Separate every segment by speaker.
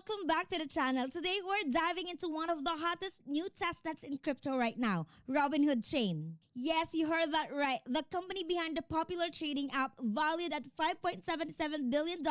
Speaker 1: welcome back to the channel. Today we're diving into one of the hottest new testnets in crypto right now, Robinhood Chain. Yes, you heard that right. The company behind the popular trading app, valued at $5.77 billion,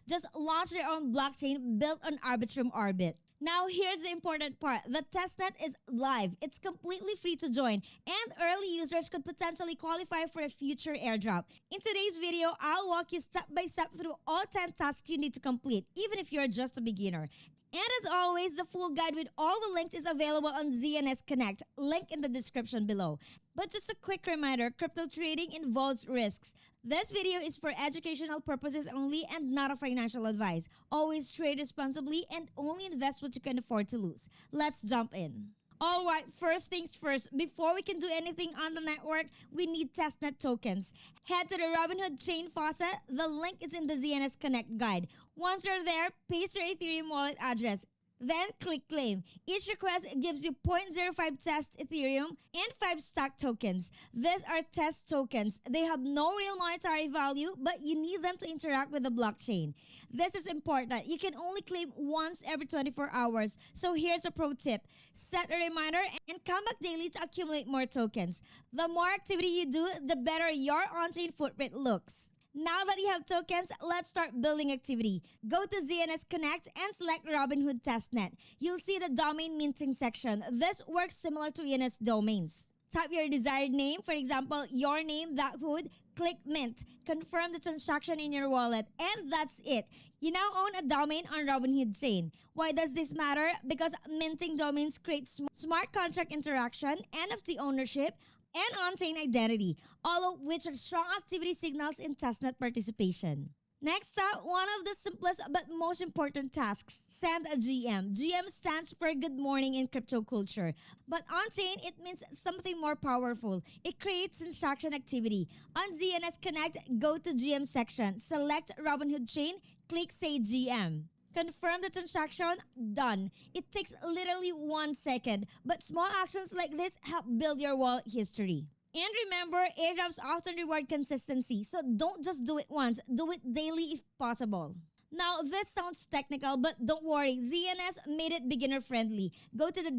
Speaker 1: just launched their own blockchain built on Arbitrum Orbit. Now, here's the important part. The testnet is live. It's completely free to join, and early users could potentially qualify for a future airdrop. In today's video, I'll walk you step by step through all 10 tasks you need to complete, even if you're just a beginner. And as always, the full guide with all the links is available on ZNS Connect, link in the description below. But just a quick reminder, crypto trading involves risks. This video is for educational purposes only and not a financial advice. Always trade responsibly and only invest what you can afford to lose. Let's jump in. Alright, first things first, before we can do anything on the network, we need testnet tokens. Head to the Robinhood chain faucet. The link is in the ZNS Connect guide. Once you're there, paste your Ethereum wallet address. Then click claim. Each request gives you 0.05 test Ethereum and 5 stack tokens. These are test tokens. They have no real monetary value, but you need them to interact with the blockchain. This is important. You can only claim once every 24 hours. So here's a pro tip. Set a reminder and come back daily to accumulate more tokens. The more activity you do, the better your on-chain footprint looks. Now that you have tokens, let's start building activity. Go to ZNS Connect and select Robinhood Testnet. You'll see the domain minting section. This works similar to ENS domains. Type your desired name, for example, yourname.hood, click mint, confirm the transaction in your wallet, and that's it. You now own a domain on Robinhood Chain. Why does this matter? Because minting domains creates smart contract interaction, NFT ownership, and on-chain identity, all of which are strong activity signals in testnet participation. Next up, one of the simplest but most important tasks, send a GM. GM stands for good morning in crypto culture. But on-chain, it means something more powerful. It creates transaction activity. On ZNS Connect, go to GM section, select Robinhood Chain, click say GM. Confirm the transaction, done. It takes literally 1 second, but small actions like this help build your wallet history. And remember, airdrops often reward consistency, so don't just do it once, do it daily if possible. Now, this sounds technical, but don't worry, ZNS made it beginner friendly. Go to the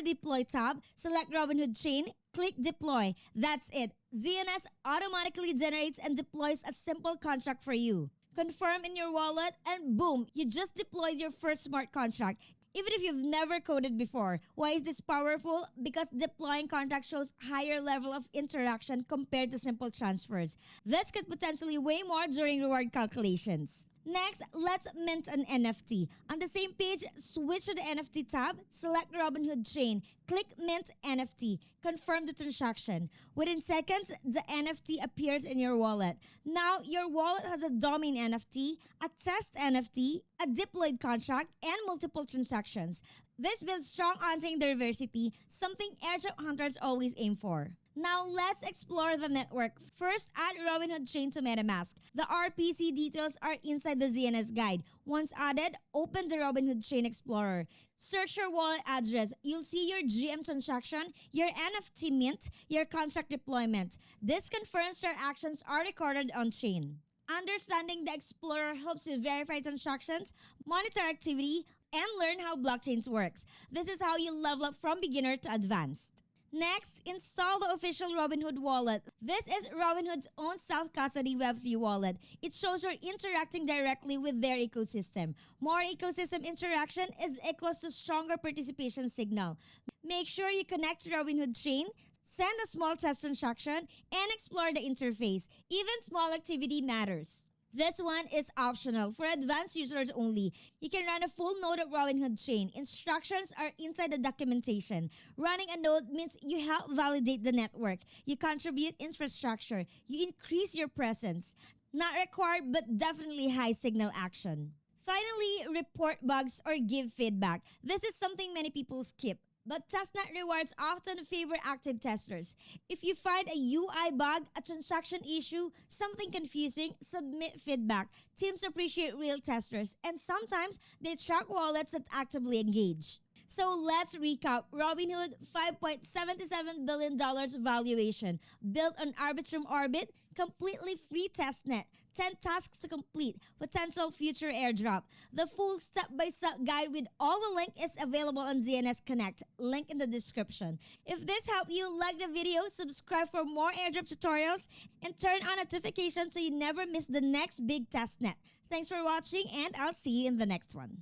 Speaker 1: deploy tab, select Robinhood Chain, click deploy. That's it. ZNS automatically generates and deploys a simple contract for you. Confirm in your wallet, and boom, you just deployed your first smart contract. Even if you've never coded before. Why is this powerful? Because deploying contracts shows higher level of interaction compared to simple transfers. This could potentially weigh more during reward calculations. Next, let's mint an NFT. On the same page, switch to the NFT tab, select Robinhood Chain, click Mint NFT, confirm the transaction. Within seconds, the NFT appears in your wallet. Now, your wallet has a domain NFT, a test NFT, a deployed contract, and multiple transactions. This builds strong on-chain diversity, something airdrop hunters always aim for. Now, let's explore the network. First, add Robinhood Chain to MetaMask. The RPC details are inside the ZNS guide. Once added, open the Robinhood Chain Explorer. Search your wallet address. You'll see your GM transaction, your NFT mint, your contract deployment. This confirms your actions are recorded on-chain. Understanding the Explorer helps you verify transactions, monitor activity, and learn how blockchains works. This is how you level up from beginner to advanced. Next, install the official Robinhood wallet. This is Robinhood's own self-custody Web3 wallet. It shows you're interacting directly with their ecosystem. More ecosystem interaction is equals to stronger participation signal. Make sure you connect to Robinhood Chain, send a small test transaction, and explore the interface. Even small activity matters. This one is optional for advanced users only. You can run a full node of Robinhood Chain. Instructions are inside the documentation. Running a node means you help validate the network. You contribute infrastructure. You increase your presence. Not required, but definitely high signal action. Finally, report bugs or give feedback. This is something many people skip. But testnet rewards often favor active testers. If you find a UI bug, a transaction issue, something confusing, submit feedback. Teams appreciate real testers, and sometimes they track wallets that actively engage. So let's recap. Robinhood, $5.77 billion valuation, built on Arbitrum Orbit, completely free testnet, 10 tasks to complete, potential future airdrop. The full step-by-step guide with all the link is available on ZNS Connect, link in the description. If this helped you, like the video, subscribe for more airdrop tutorials, and turn on notifications so you never miss the next big testnet. Thanks for watching, and I'll see you in the next one.